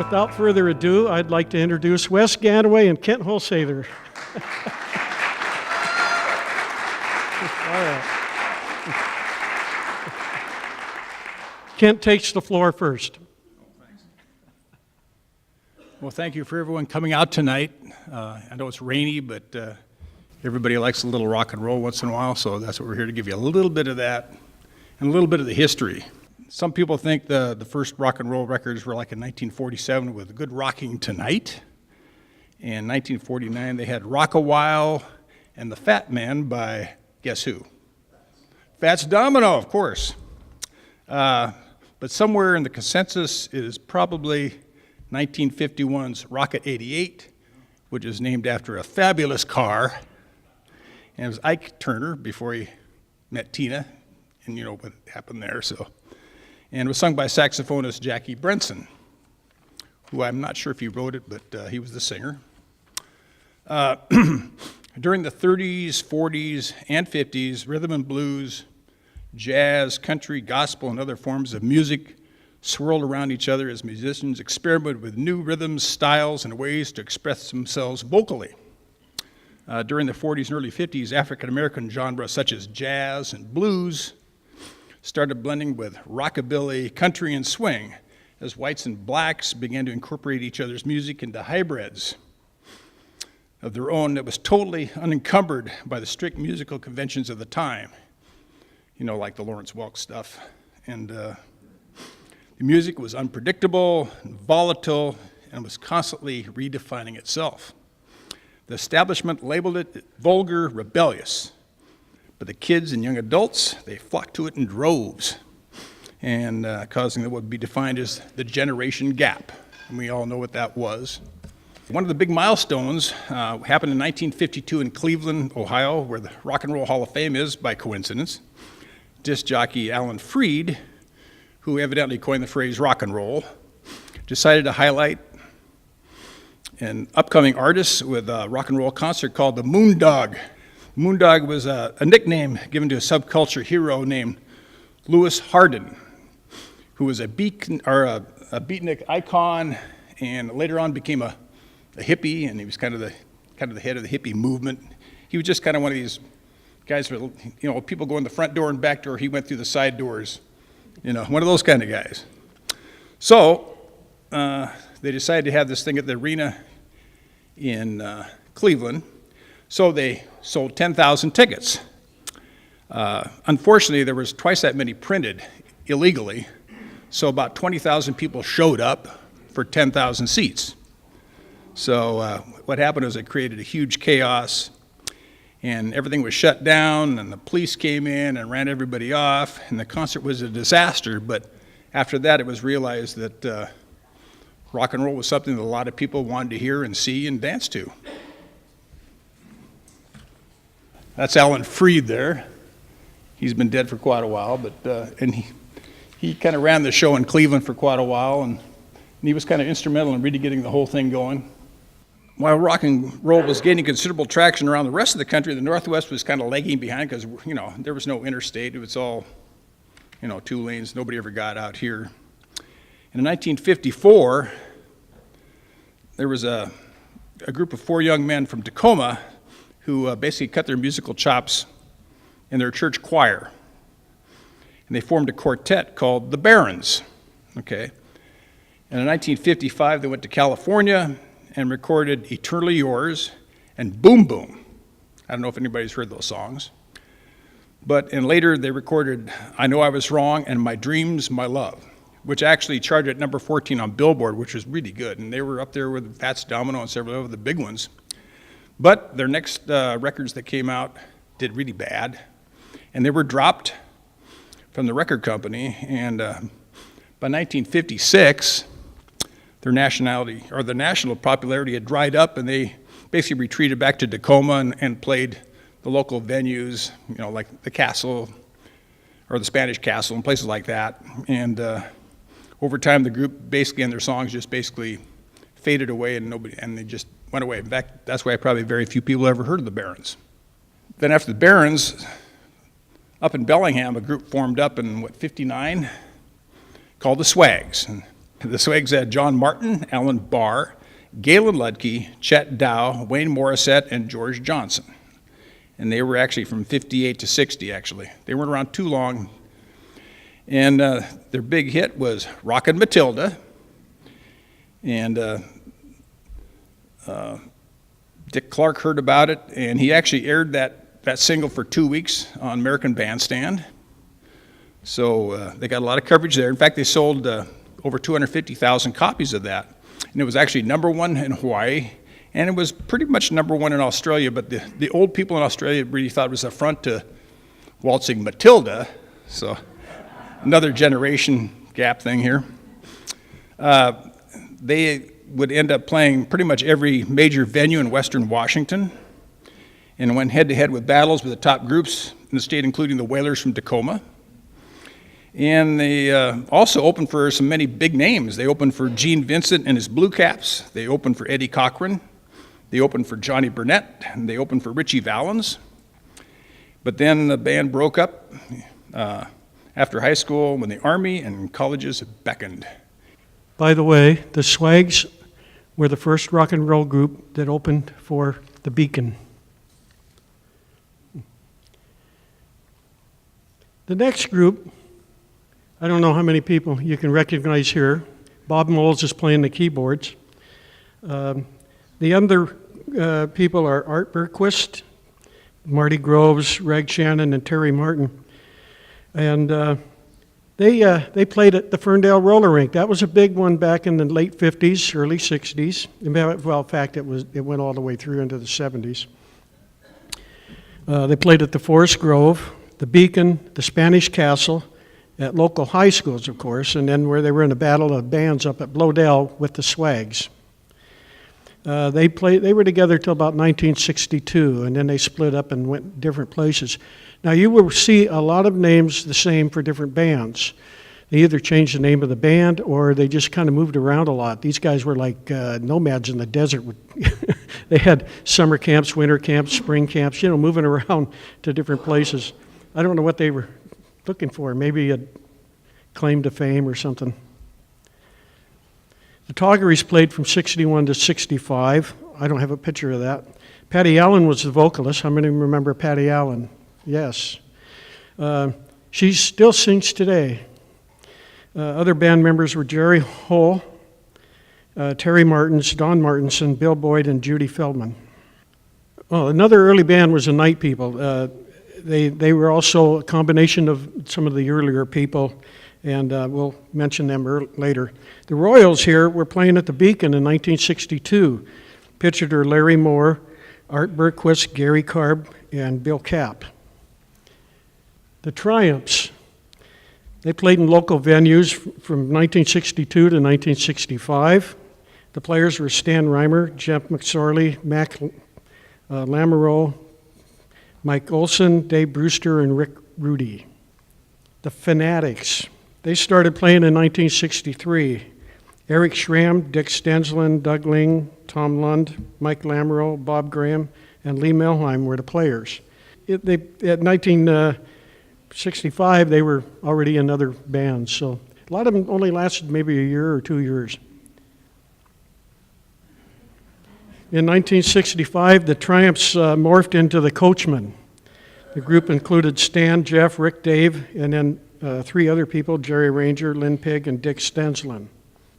without further ado, I'd like to introduce Wes Gannaway and Kent Holsather. All right. Kent takes the floor first. Well, thank you for everyone coming out tonight. I know it's rainy, but everybody likes a little rock and roll once in a while, so that's what we're here to give you, a little bit of that and a little bit of the history. Some people think the first rock and roll records were like in 1947 with Good Rocking Tonight. In 1949, they had Rock a While and The Fat Man by, guess who? Fats Domino, of course. But somewhere in the consensus is probably 1951's Rocket 88, which is named after a fabulous car. And it was Ike Turner before he met Tina, and you know what happened there, so. And it was sung by saxophonist Jackie Brenson, who I'm not sure if he wrote it, but he was the singer. During the 30s, 40s, and 50s, rhythm and blues, jazz, country, gospel, and other forms of music swirled around each other as musicians experimented with new rhythms, styles, and ways to express themselves vocally. During the 40s and early 50s, African-American genres such as jazz and blues started blending with rockabilly, country, and swing as whites and blacks began to incorporate each other's music into hybrids of their own that was totally unencumbered by the strict musical conventions of the time, you know, like the Lawrence Welk stuff. And the music was unpredictable and volatile and was constantly redefining itself. The establishment labeled it vulgar, rebellious. But the kids and young adults, they flocked to it in droves, and causing what would be defined as the generation gap. And we all know what that was. One of the big milestones happened in 1952 in Cleveland, Ohio, where the Rock and Roll Hall of Fame is, by coincidence. Disc jockey Alan Freed, who evidently coined the phrase rock and roll, decided to highlight an upcoming artist with a rock and roll concert called the Moondog. Moondog was a nickname given to a subculture hero named Louis Hardin, who was a beatnik icon, and later on became a hippie, and he was kind of the head of the hippie movement. He was just kind of one of these guys where, you know, people go in the front door and back door. He went through the side doors, you know, one of those kind of guys. So they decided to have this thing at the arena in Cleveland. So they sold 10,000 tickets. Unfortunately, there was twice that many printed illegally, so about 20,000 people showed up for 10,000 seats. So what happened was it created a huge chaos, and everything was shut down, and the police came in and ran everybody off, and the concert was a disaster. But after that, it was realized that rock and roll was something that a lot of people wanted to hear and see and dance to. That's Alan Freed there. He's been dead for quite a while, but and he kind of ran the show in Cleveland for quite a while, and he was kind of instrumental in really getting the whole thing going. While rock and roll was gaining considerable traction around the rest of the country, the Northwest was kind of lagging behind because, you know, there was no interstate. It was all, you know, two lanes. Nobody ever got out here. And in 1954, there was a group of 4 young men from Tacoma who basically cut their musical chops in their church choir. And they formed a quartet called the Barons, okay? And in 1955, they went to California and recorded Eternally Yours and Boom Boom. I don't know if anybody's heard those songs. And later they recorded I Know I Was Wrong and My Dreams, My Love, which actually charted at number 14 on Billboard, which was really good. And they were up there with Fats Domino and several of the big ones. But their next records that came out did really bad, and they were dropped from the record company. And by 1956, their national popularity had dried up, and they basically retreated back to Tacoma and played the local venues, you know, like the Castle or the Spanish Castle and places like that. And over time, the group basically and their songs just basically faded away, and they just went away. In fact, that's why probably very few people ever heard of the Barons. Then after the Barons, up in Bellingham, a group formed up in, 59, called the Swags. And The Swags had John Martin, Alan Barr, Galen Ludke, Chet Dow, Wayne Morissette, and George Johnson. And they were actually from 58 to 60, actually. They weren't around too long. And their big hit was Rockin' Matilda. And Dick Clark heard about it, and he actually aired that single for 2 weeks on American Bandstand. So they got a lot of coverage there. In fact, they sold over 250,000 copies of that. And it was actually #1 in Hawaii, and it was pretty much #1 in Australia, but the old people in Australia really thought it was a front to waltzing Matilda. So another generation gap thing here. They would end up playing pretty much every major venue in Western Washington and went head-to-head with battles with the top groups in the state, including the Whalers from Tacoma. And they also opened for some many big names. They opened for Gene Vincent and his Blue Caps. They opened for Eddie Cochran. They opened for Johnny Burnett. And they opened for Ritchie Valens. But then the band broke up after high school when the Army and colleges beckoned. By the way, the Swags were the first rock and roll group that opened for the Beacon. The next group, I don't know how many people you can recognize here. Bob Moles is playing the keyboards. The other people are Art Berquist, Marty Groves, Reg Shannon, and Terry Martin. And they played at the Ferndale Roller Rink. That was a big one back in the late 50s, early 60s. Well, in fact, it went all the way through into the 70s. They played at the Forest Grove, the Beacon, the Spanish Castle, at local high schools, of course, and then where they were in a battle of bands up at Blodell with the Swags. They were together till about 1962, and then they split up and went different places. Now, you will see a lot of names the same for different bands. They either changed the name of the band or they just kind of moved around a lot. These guys were like nomads in the desert. They had summer camps, winter camps, spring camps, moving around to different places. I don't know what they were looking for, maybe a claim to fame or something. The Toggeries played from 61 to 65. I don't have a picture of that. Patty Allen was the vocalist. How many remember Patty Allen? Yes. She still sings today. Other band members were Jerry Hull, Terry Martins, Don Martinson, Bill Boyd, and Judy Feldman. Oh, another early band was the Night People. They were also a combination of some of the earlier people, and we'll mention them later. The Royals here were playing at the Beacon in 1962. Pictured are Larry Moore, Art Berquist, Gary Karb, and Bill Capp. The Triumphs, they played in local venues from 1962 to 1965. The players were Stan Reimer, Jeff McSorley, Mac Lamoureux, Mike Olson, Dave Brewster, and Rick Rudy. The Fanatics, they started playing in 1963. Eric Schramm, Dick Stensland, Doug Ling, Tom Lund, Mike Lamoureux, Bob Graham, and Lee Melheim were the players. At 1965, they were already in other bands, so a lot of them only lasted maybe a year or 2 years. In 1965, the Triumphs morphed into the Coachmen. The group included Stan, Jeff, Rick, Dave, and then 3 other people, Jerry Ranger, Lynn Pigg, and Dick Stensland.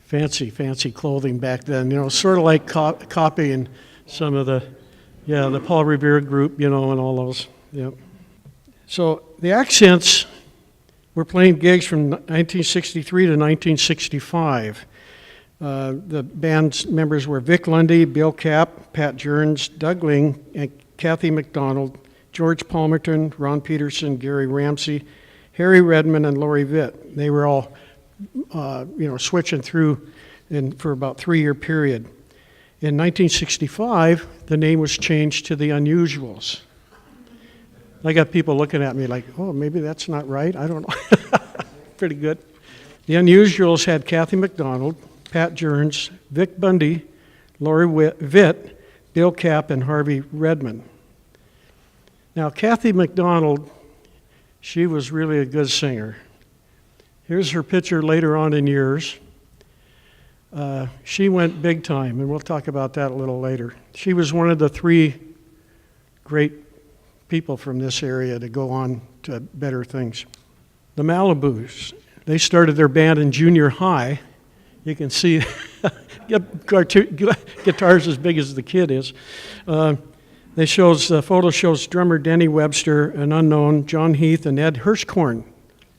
Fancy clothing back then, sort of like copying some of the Paul Revere group, and all those. Yep. So the Accents were playing gigs from 1963 to 1965. The band's members were Vic Lundy, Bill Capp, Pat Jerns, Doug Ling, and Kathy McDonald, George Palmerton, Ron Peterson, Gary Ramsey, Harry Redmond, and Lori Vitt. They were all, switching through for about a 3-year period. In 1965, the name was changed to the Unusuals. I got people looking at me like, oh, maybe that's not right. I don't know. Pretty good. The Unusuals had Kathy McDonald, Pat Jerns, Vic Bundy, Lori Vitt, Bill Capp, and Harvey Redmond. Now, Kathy McDonald, she was really a good singer. Here's her picture later on in years. She went big time, and we'll talk about that a little later. She was one of the three great people from this area to go on to better things. The Malibus, they started their band in junior high. You can see guitars as big as the kid is. The photo shows drummer Denny Webster, an unknown, John Heath, and Ed Hirschkorn,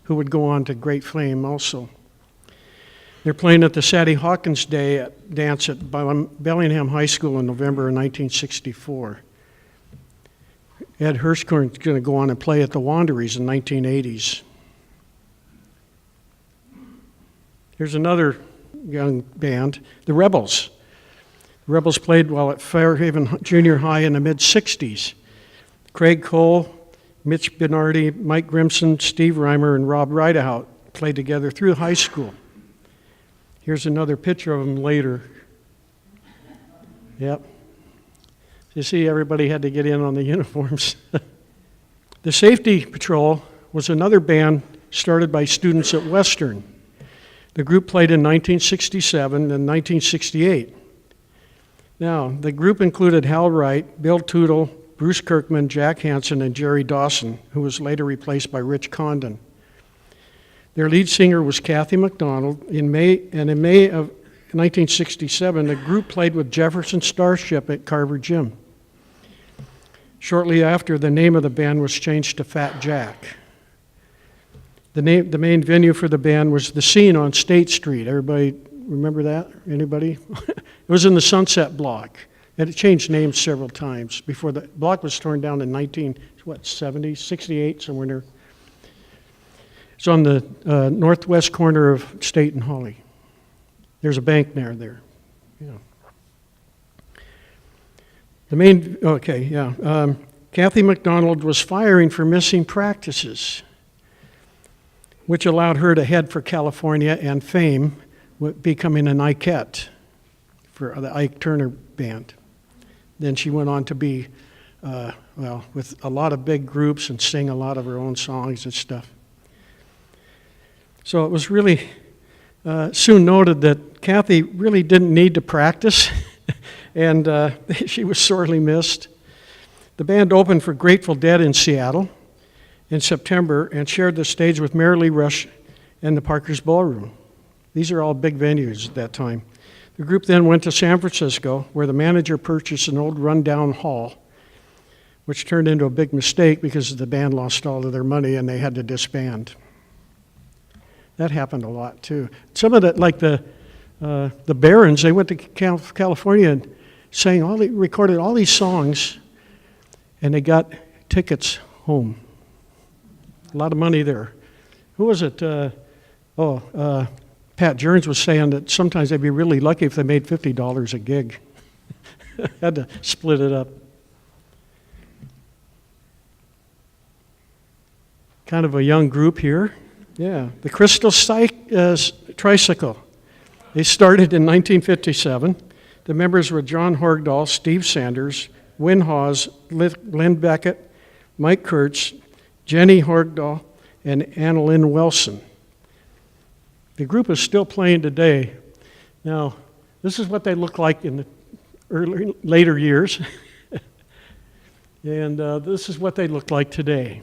who would go on to great fame also. They're playing at the Sadie Hawkins dance at Bellingham High School in November of 1964. Ed Hirschkorn is going to go on and play at the Wanderers in 1980s. Here's another young band, the Rebels. The Rebels played while at Fairhaven Junior High in the mid-60s. Craig Cole, Mitch Bernardi, Mike Grimson, Steve Reimer, and Rob Rideout played together through high school. Here's another picture of them later. Yep. You see, everybody had to get in on the uniforms. The Safety Patrol was another band started by students at Western. The group played in 1967 and 1968. Now, the group included Hal Wright, Bill Tootle, Bruce Kirkman, Jack Hansen, and Jerry Dawson, who was later replaced by Rich Condon. Their lead singer was Kathy McDonald. In May of 1967, the group played with Jefferson Starship at Carver Gym. Shortly after, the name of the band was changed to Fat Jack. The main venue for the band was the Scene on State Street. Everybody remember that? Anybody? It was in the Sunset Block. And it changed names several times before the block was torn down in 1970, 68, somewhere near. It's on the northwest corner of State and Holly. There's a bank there. Yeah. Kathy McDonald was firing for missing practices, which allowed her to head for California and fame, becoming an Ikette for the Ike Turner Band. Then she went on to be, with a lot of big groups and sing a lot of her own songs and stuff. So it was really soon noted that Kathy really didn't need to practice, and she was sorely missed. The band opened for Grateful Dead in Seattle in September and shared the stage with Merrily Rush and the Parker's Ballroom. These are all big venues at that time. The group then went to San Francisco, where the manager purchased an old rundown hall, which turned into a big mistake because the band lost all of their money and they had to disband. That happened a lot too. Some of the, like the Barons, they went to California and recorded all these songs, and they got tickets home. A lot of money there. Who was it? Pat Jerns was saying that sometimes they'd be really lucky if they made $50 a gig. Had to split it up. Kind of a young group here. Yeah, the Crystal Tricycle. They started in 1957. The members were John Horgdahl, Steve Sanders, Win Hawes, Lynn Beckett, Mike Kurtz, Jenny Horgdahl, and Annalyn Wilson. The group is still playing today. Now, this is what they look like in the later years. And this is what they look like today.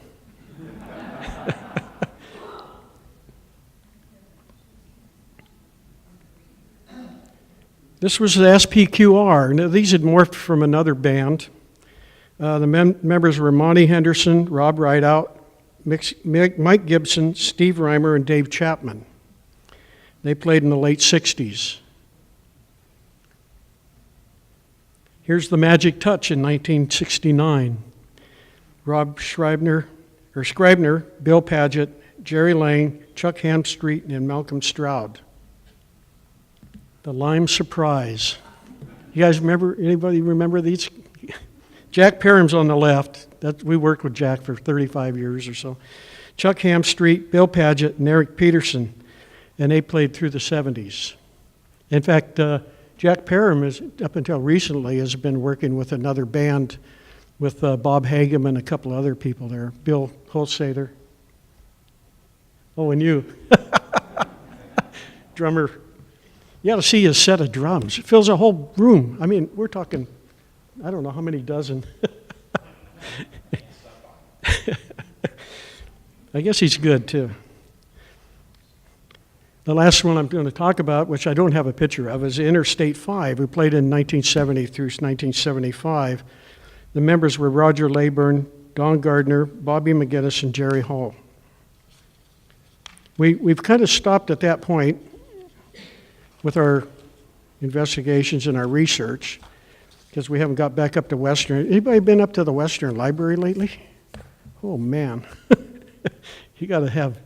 This was the SPQR. Now, these had morphed from another band. The members were Monty Henderson, Rob Rideout, Mike Gibson, Steve Reimer, and Dave Chapman. They played in the late 60s. Here's the Magic Touch in 1969. Rob Scribner, Bill Paget, Jerry Lang, Chuck Hamstreet, and Malcolm Stroud. The Lime Surprise. You guys anybody remember these? Jack Parham's on the left. We worked with Jack for 35 years or so. Chuck Hamstreet, Bill Paget, and Eric Peterson. And they played through the 70s. In fact, Jack Parham, up until recently, has been working with another band with Bob Hagem and a couple of other people there. Bill Holsather. Oh, and you. Drummer. You ought to see his set of drums. It fills a whole room. I mean, we're talking, I don't know how many dozen. I guess he's good, too. The last one I'm going to talk about, which I don't have a picture of, is Interstate 5, who played in 1970 through 1975. The members were Roger Leyburn, Don Gardner, Bobby McGinnis, and Jerry Hall. We've kind of stopped at that point with our investigations and our research, because we haven't got back up to Western. Anybody been up to the Western Library lately? Oh, man. You got to have,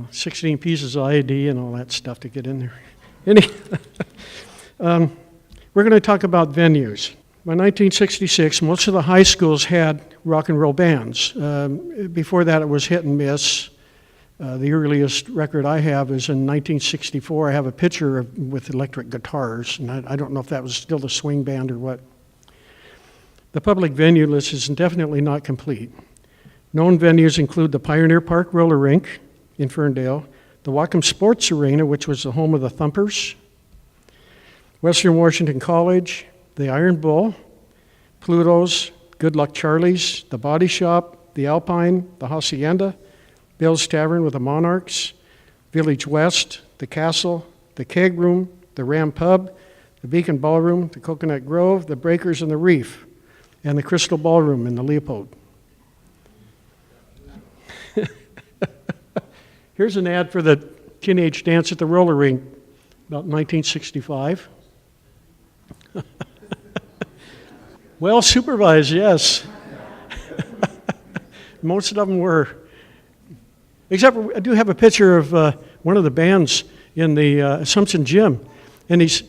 16 pieces of ID and all that stuff to get in there. We're going to talk about venues. By 1966, most of the high schools had rock and roll bands. Before that, it was hit and miss. The earliest record I have is in 1964. I have a picture with electric guitars, and I don't know if that was still the swing band or what. The public venue list is definitely not complete. Known venues include the Pioneer Park Roller Rink in Ferndale, the Whatcom Sports Arena, which was the home of the Thumpers, Western Washington College, the Iron Bull, Pluto's, Good Luck Charlie's, the Body Shop, the Alpine, the Hacienda, Bill's Tavern with the Monarchs, Village West, the Castle, the Keg Room, the Ram Pub, the Beacon Ballroom, the Coconut Grove, the Breakers and the Reef, and the Crystal Ballroom in the Leopold. Here's an ad for the teenage dance at the roller rink, about 1965. Well supervised, yes. Most of them were. Except for, I do have a picture of one of the bands in the Assumption Gym, and there's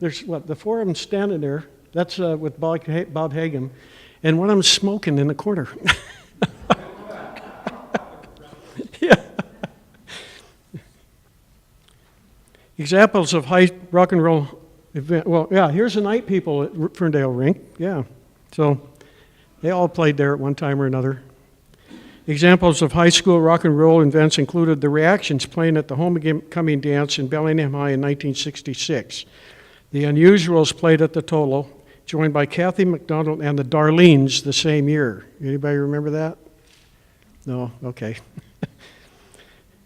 the four of them standing there. That's with Bob Hagen, and one of them's smoking in the corner. Yeah. Examples of high rock and roll event. Well, yeah, here's the Night People at Ferndale Rink. Yeah, so they all played there at one time or another. Examples of high school rock and roll events included the Reactions playing at the Homecoming Dance in Bellingham High in 1966. The Unusuals played at the Tolo, joined by Kathy Mcdonald and the Darlenes the same year. Anybody remember that? No? Okay.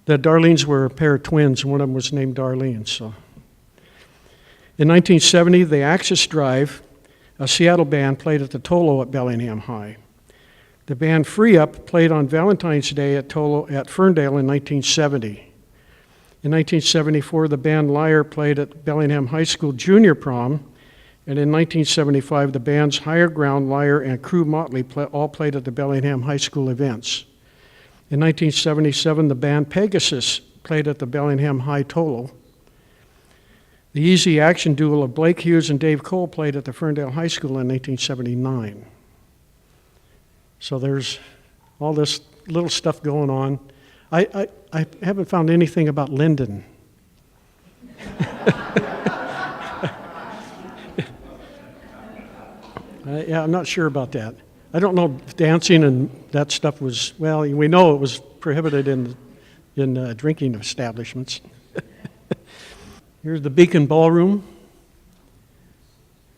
The Darlenes were a pair of twins, and one of them was named Darlene. So, in 1970, the Axis Drive, a Seattle band, played at the Tolo at Bellingham High. The band Free Up played on Valentine's Day at Tolo at Ferndale in 1970. In 1974, the band Liar played at Bellingham High School Junior Prom, and in 1975, the bands Higher Ground, Liar, and Crew Motley all played at the Bellingham High School events. In 1977, the band Pegasus played at the Bellingham High Tolo. The Easy Action duo of Blake Hughes and Dave Cole played at the Ferndale High School in 1979. So there's all this little stuff going on. I haven't found anything about Linden. Yeah, I'm not sure about that. I don't know if dancing and that stuff was, well, we know it was prohibited in drinking establishments. Here's the Beacon Ballroom,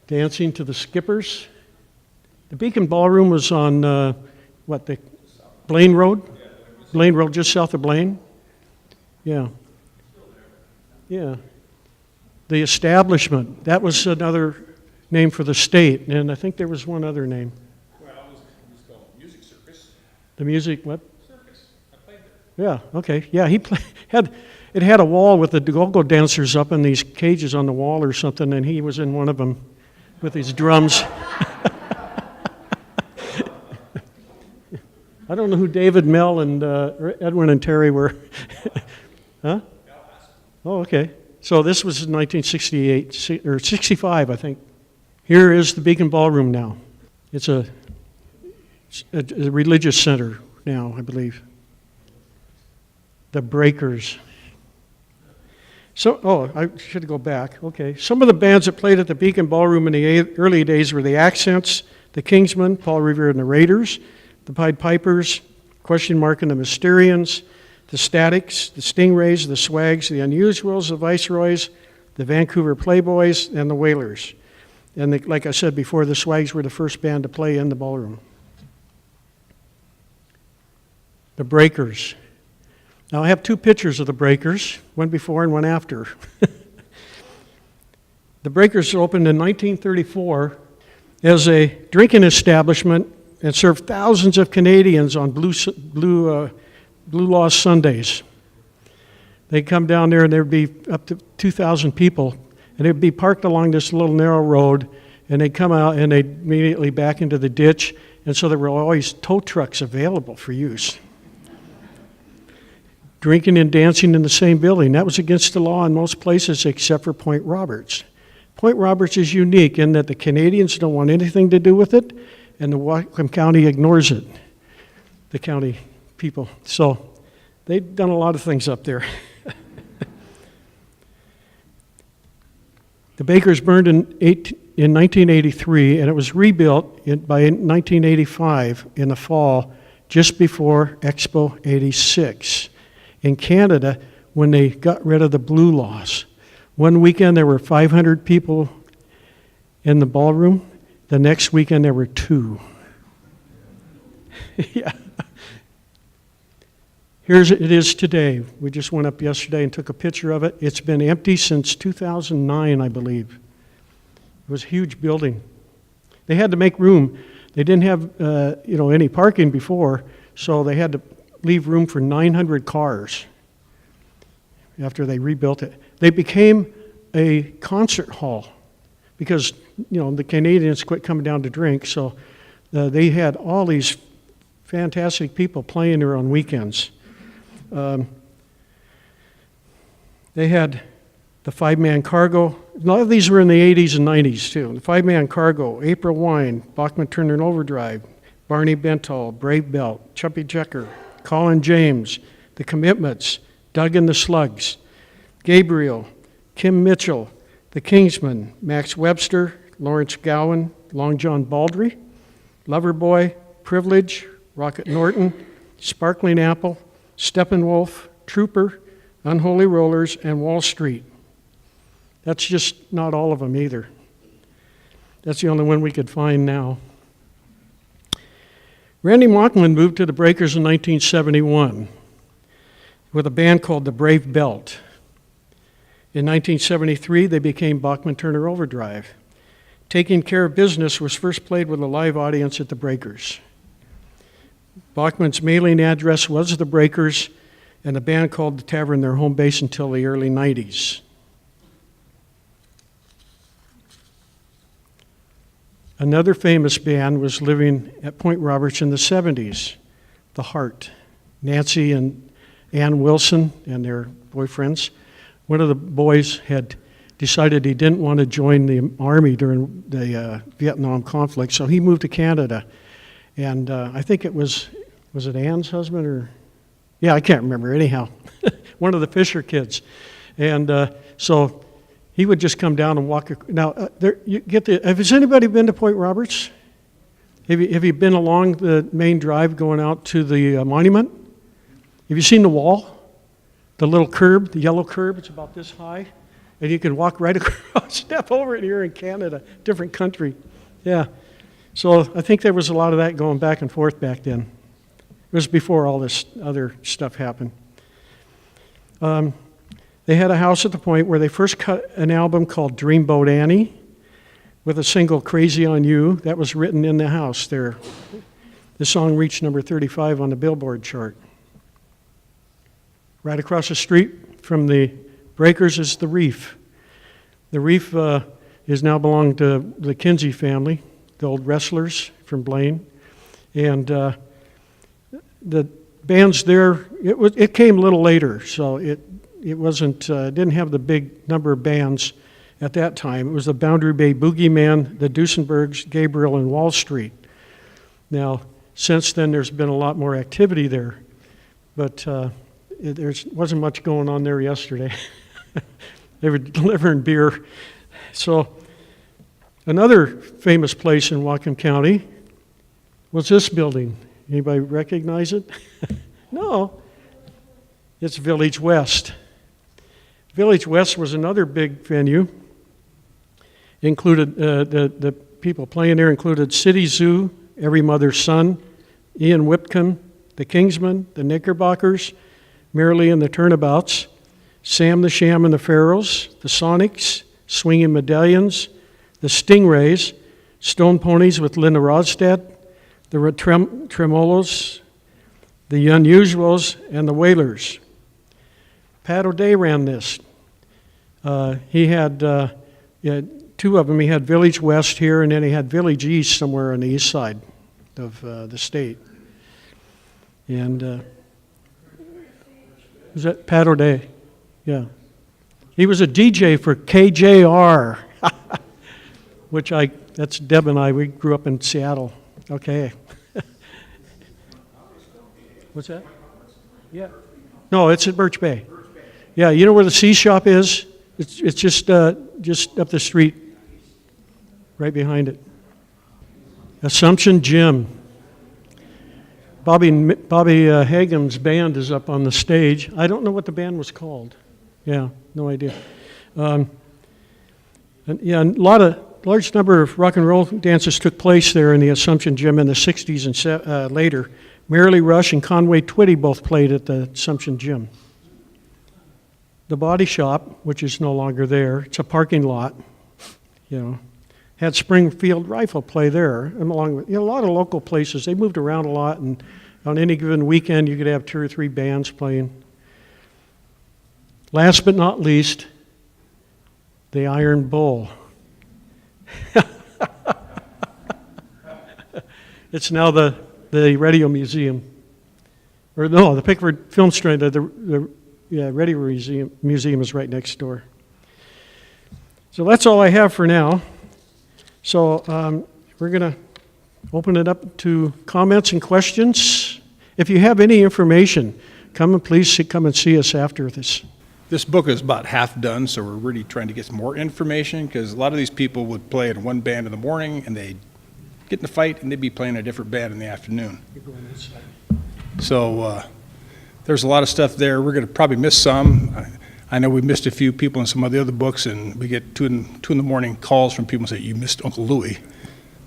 dancing to the Skippers. The Beacon Ballroom was on, the Blaine Road? Blaine Road, just south of Blaine? Yeah. Yeah. The Establishment, that was another name for the state, and I think there was one other name. Well, it was called Music Circus. The music, what? Circus. I played there. Yeah, okay. Yeah, it had a wall with the go-go dancers up in these cages on the wall or something, and he was in one of them with his drums. I don't know who David, Mel, and Edwin and Terry were. Huh? Oh, okay. So this was in 1968, or 65, I think. Here is the Beacon Ballroom now. It's a religious center now, I believe. The Breakers. So, I should go back. Okay. Some of the bands that played at the Beacon Ballroom in the early days were the Accents, the Kingsmen, Paul Revere and the Raiders, the Pied Pipers, Question Mark and the Mysterians, the Statics, the Stingrays, the Swags, the Unusuals, the Viceroys, the Vancouver Playboys, and the Whalers. And like I said before, the Swags were the first band to play in the ballroom. The Breakers. Now I have two pictures of the Breakers, one before and one after. The Breakers opened in 1934 as a drinking establishment and served thousands of Canadians on Blue Law Sundays. They'd come down there and there would be up to 2,000 people, and they'd be parked along this little narrow road, and they'd come out and they'd immediately back into the ditch, and so there were always tow trucks available for use. Drinking and dancing in the same building. That was against the law in most places except for Point Roberts. Point Roberts is unique in that the Canadians don't want anything to do with it, and the Whatcom County ignores it, the county people. So they've done a lot of things up there. The Bakers burned in 1983, and it was rebuilt by 1985 in the fall, just before Expo 86. In Canada, when they got rid of the blue laws. One weekend there were 500 people in the ballroom. The next weekend there were 2. Yeah. Here's it is today. We just went up yesterday and took a picture of it. It's been empty since 2009, I believe. It was a huge building. They had to make room. They didn't have any parking before, so they had to leave room for 900 cars after they rebuilt it. They became a concert hall because the Canadians quit coming down to drink, so they had all these fantastic people playing there on weekends. They had the 5-man cargo. A lot of these were in the 80s and 90s too. The 5-man cargo, April Wine, Bachman Turner and Overdrive, Barney Bentall, Brave Belt, Chuppy Checker, Colin James, The Commitments, Doug and the Slugs, Gabriel, Kim Mitchell, The Kingsmen, Max Webster, Lawrence Gowan, Long John Baldry, Loverboy, Privilege, Rocket Norton, Sparkling Apple, Steppenwolf, Trooper, Unholy Rollers, and Wall Street. That's just not all of them either. That's the only one we could find now. Randy Mocklin moved to the Breakers in 1971 with a band called the Brave Belt. In 1973, they became Bachman Turner Overdrive. Taking Care of Business was first played with a live audience at the Breakers. Bachman's mailing address was the Breakers, and the band called the Tavern their home base until the early 90s. Another famous band was living at Point Roberts in the 70s, The Heart. Nancy and Ann Wilson and their boyfriends. One of the boys had decided he didn't want to join the Army during the Vietnam conflict, so he moved to Canada. And I think it was it Ann's husband or? Yeah, I can't remember. Anyhow, one of the Fisher kids. And so he would just come down and walk. Now, has anybody been to Point Roberts? Have you been along the main drive going out to the monument? Have you seen the wall? The little curb, the yellow curb, it's about this high. And you can walk right across, step over it here in Canada, different country. Yeah. So I think there was a lot of that going back and forth back then. It was before all this other stuff happened. They had a house at the Point where they first cut an album called Dreamboat Annie with a single, Crazy on You. That was written in the house there. The song reached number 35 on the Billboard chart. Right across the street from the Breakers is the Reef. The Reef is now belonging to the Kinsey family, the old wrestlers from Blaine. And the bands there, it came a little later, so it wasn't didn't have the big number of bands at that time. It was the Boundary Bay Boogeyman, the Duesenbergs, Gabriel, and Wall Street. Now, since then, there's been a lot more activity there, but there wasn't much going on there yesterday. They were delivering beer. So another famous place in Whatcom County was this building. Anybody recognize it? No. It's Village West. Village West was another big venue. Included the people playing there included City Zoo, Every Mother's Son, Ian Whitcomb, the Kingsmen, the Knickerbockers, Merrily and the Turnabouts, Sam the Sham and the Pharaohs, the Sonics, Swinging Medallions, the Stingrays, Stone Ponies with Linda Rodstad, the Tremolos, the Unusuals, and the Wailers. Pat O'Day ran this. He had two of them. He had Village West here, and then he had Village East somewhere on the east side of the state. And was that Pat O'Day? Yeah. He was a DJ for KJR, that's Deb and I, we grew up in Seattle. Okay. What's that? Yeah. No, it's at Birch Bay. Yeah, you know where the Sea Shop is? It's just up the street, right behind it. Assumption Gym. Bobby Hagem's band is up on the stage. I don't know what the band was called. Yeah, no idea. A large number of rock and roll dances took place there in the Assumption Gym in the 60s and later. Merrily Rush and Conway Twitty both played at the Assumption Gym. The Body Shop, which is no longer there, it's a parking lot, had Springfield Rifle play there, and along with a lot of local places. They moved around a lot, and on any given weekend, you could have 2 or 3 bands playing. Last but not least, the Iron Bull. It's now the Radio Museum. Or no, the Pickford Film Studio, the Radio Museum is right next door. So that's all I have for now. So we're going to open it up to comments and questions. If you have any information, please come and see us after this. This book is about half done, so we're really trying to get some more information, because a lot of these people would play in one band in the morning, and they'd get in a fight, and they'd be playing a different band in the afternoon. So there's a lot of stuff there. We're going to probably miss some. I know we missed a few people in some of the other books, and we get 2 in the morning calls from people saying, you missed Uncle Louie.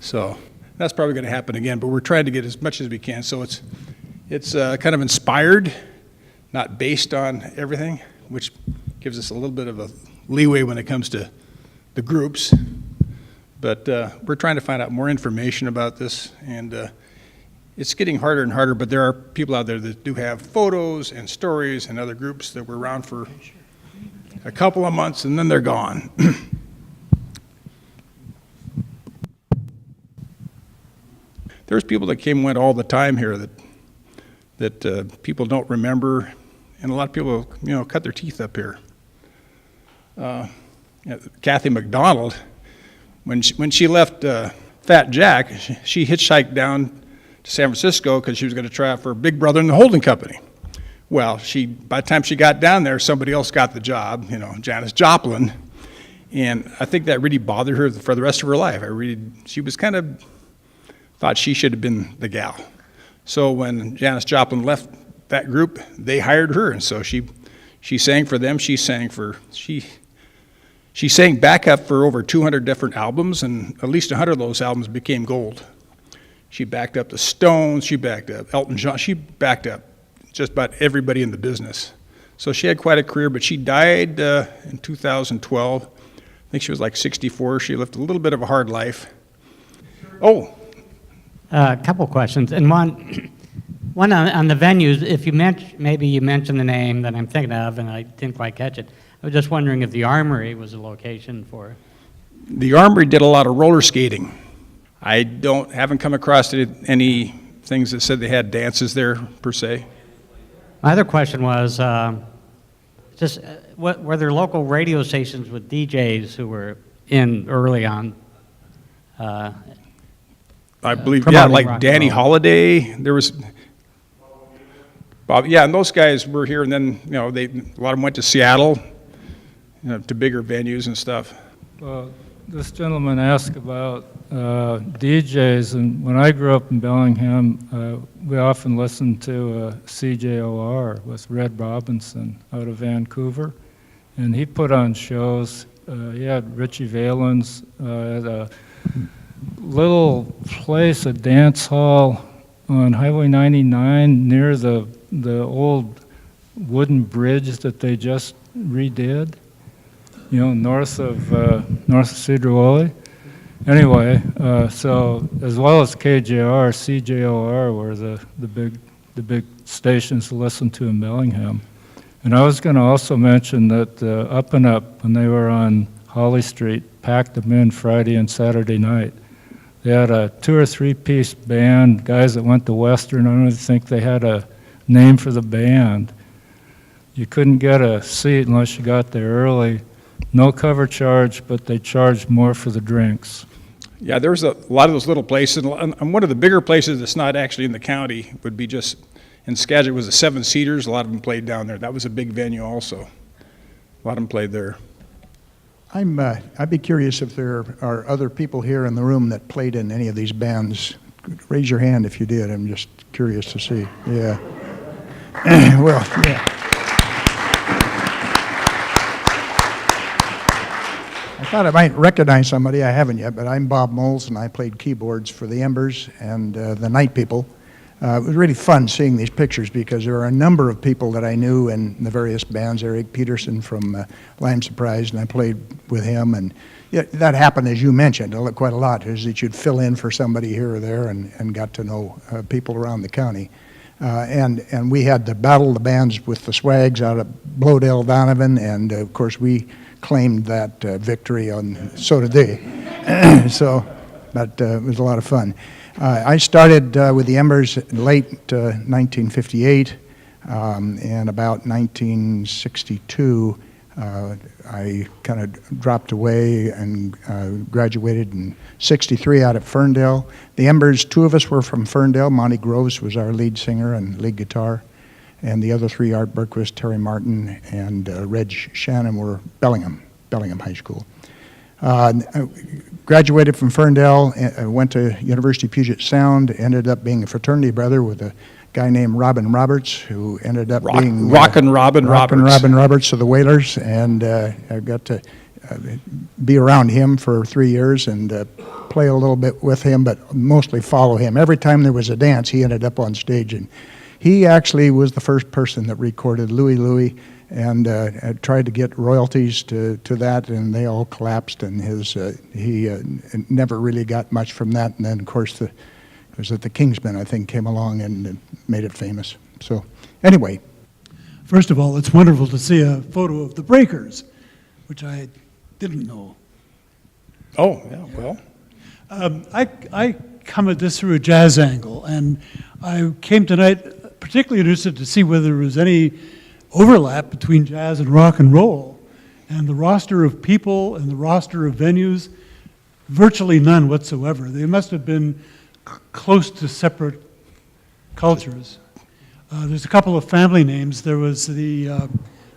So that's probably going to happen again, but we're trying to get as much as we can. So it's kind of inspired, not based on everything, which gives us a little bit of a leeway when it comes to the groups. But we're trying to find out more information about this, and it's getting harder and harder, but there are people out there that do have photos and stories and other groups that were around for a couple of months, and then they're gone. There's people that came and went all the time here that people don't remember, and a lot of people, cut their teeth up here. Kathy Mcdonald, when she left Fat Jack, she hitchhiked down to San Francisco because she was going to try out for Big Brother in the holding company. Well, by the time she got down there, somebody else got the job, Janis Joplin, and I think that really bothered her for the rest of her life. She was kind of thought she should have been the gal. So when Janis Joplin left that group, they hired her, and so she sang for them. She sang backup for over 200 different albums, and at least 100 of those albums became gold. She backed up the Stones, she backed up Elton John, she backed up just about everybody in the business. So she had quite a career, but she died in 2012. I think she was like 64. She lived a little bit of a hard life. Oh. A couple questions, and one on the venues. If maybe you mentioned the name that I'm thinking of, and I didn't quite catch it. I was just wondering if the Armory was a location for it. The Armory did a lot of roller skating. I haven't come across any things that said they had dances there per se. My other question was were there local radio stations with DJs who were in early on? I believe, like Danny Holiday. There was Bob, and those guys were here, and then a lot of them went to Seattle, to bigger venues and stuff. Well, this gentleman asked about DJs, and when I grew up in Bellingham, we often listened to CJOR with Red Robinson out of Vancouver, and he put on shows. He had Ritchie Valens at a little place, a dance hall on Highway 99 near the old wooden bridge that they just redid, north of Cedar Woolley. Anyway, so as well as KJR, CJOR were the big stations to listen to in Bellingham. And I was going to also mention that Up and Up, when they were on Holly Street, packed them in Friday and Saturday night. They had a 2 or 3 piece band, guys that went to Western. I don't even think they had a name for the band. You couldn't get a seat unless you got there early. No cover charge, but they charged more for the drinks. Yeah, there's a lot of those little places, and one of the bigger places that's not actually in the county would be just in Skagit was the Seven Cedars. A lot of them played down there. That was a big venue also. A lot of them played there. I'd be curious if there are other people here in the room that played in any of these bands. Raise your hand if you did. I'm just curious to see. Yeah. Well, yeah. I thought I might recognize somebody. I haven't yet, but I'm Bob Moles, and I played keyboards for the Embers and the Night People. It was really fun seeing these pictures because there are a number of people that I knew in the various bands. Eric Peterson from Lime Surprise, and I played with him. And yeah, that happened, as you mentioned, quite a lot, is that you'd fill in for somebody here or there and got to know people around the county. And we had to battle the bands with the Swags out of Blowdale Donovan, and of course we claimed that victory, so did they. But it was a lot of fun. I started with the Embers in late 1958, and about 1962 I kind of dropped away and graduated in 63 out of Ferndale. The Embers, 2 of us were from Ferndale. Monty Groves was our lead singer and lead guitar, and the other 3, Art Berquist, Terry Martin, and Reg Shannon, were Bellingham High School. Graduated from Ferndale, went to University of Puget Sound, ended up being a fraternity brother with a guy named Robin Roberts, who ended up being Rockin' Robin Roberts of the Wailers, and I got to be around him for 3 years and play a little bit with him, but mostly follow him. Every time there was a dance, he ended up on stage, and he actually was the first person that recorded Louie Louie, and tried to get royalties to that, and they all collapsed, and he never really got much from that. And then, of course, it was that the Kingsmen, I think, came along and made it famous. So, anyway. First of all, it's wonderful to see a photo of the Breakers, which I didn't know. Oh, yeah, well. I come at this through a jazz angle, and I came tonight particularly interested to see whether there was any overlap between jazz and rock and roll, and the roster of people and the roster of venues, virtually none whatsoever. They must have been close to separate cultures. There's a couple of family names. There was the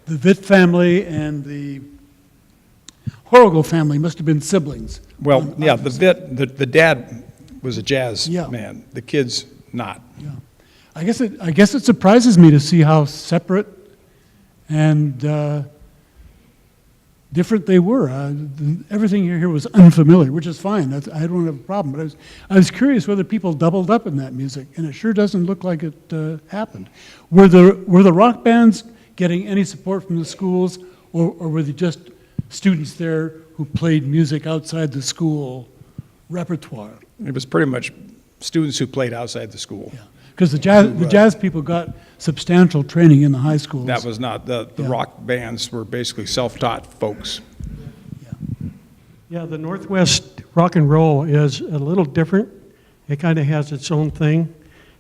Vitt family and the Horrigal family must have been siblings. Well, yeah, the Vitt, the dad was a jazz Yeah. man. The kids not. Yeah. I guess it surprises me to see how separate and different they were. Everything here was unfamiliar, which is fine. I don't have a problem. But I was curious whether people doubled up in that music, and it sure doesn't look like it happened. Were the rock bands getting any support from the schools, or were they just students there who played music outside the school repertoire? It was pretty much students who played outside the school. Yeah. Because the jazz people got substantial training in the high schools. That was not, the Yeah. rock bands were basically self-taught folks. Yeah, the Northwest rock and roll is a little different. It kind of has its own thing.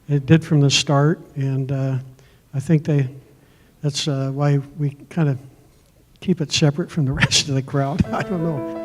It did from the start, and I think that's why we kind of keep it separate from the rest of the crowd. I don't know.